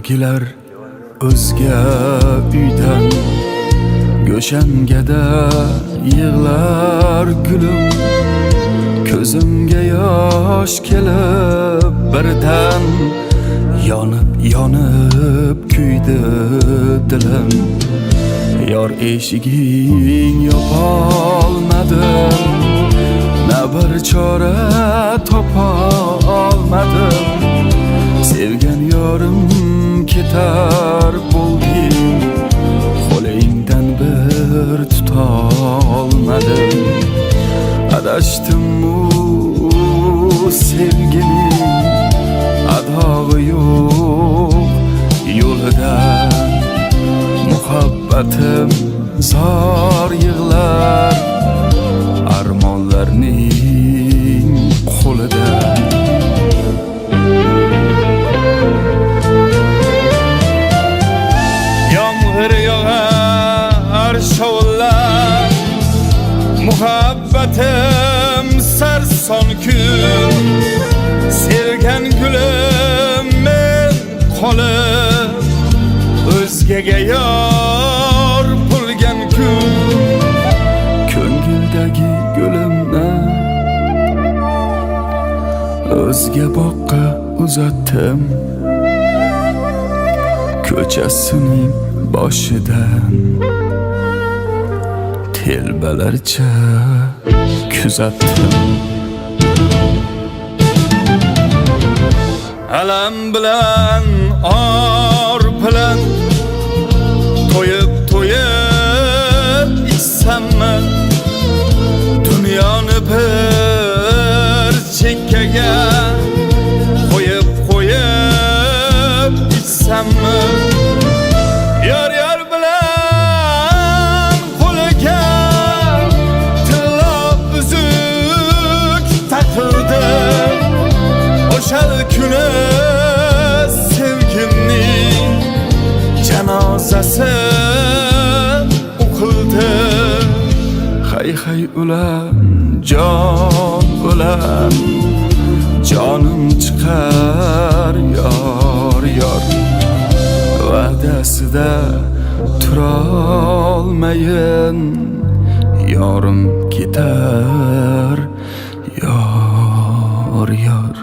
kelar o'zga uydan, go'shangada yig'lar gulim. Ko'zimga yosh kelib birdan, yonib kuydi dilim. Yor eshiging yopolmadim, na bir chora topa olmadim. Sevgan yorim ketar bo'lding, qo'lingdan bir tuta olmadim. Adashdim-u sevgining, adog'i yo'q yo'lida. Muhabbatim zor yig'lar, armonlarning qo'lida. Yomg'ir yog'ar shovullar, muhabbatim sarson kun. Sevgan gulim men qolib, o'zgaga yor bo'lgan kun. Ko'ngildagi gulimni o'zga boqqa uzatdim, ko'chasining boshidan telbalarcha kuzatdim. Alam bilan or bilan to'yib ichsammi, dunyoni bir chekkaga qo'yib ichsammi. Yor bilan qo'liga tilla uzuk taqildi. O'shal kuni sevgimning janozasi o'qildi. Hay ulan jon bilan jonim chiqar yor. Va'dasida turolmayin, yorim ketar yor.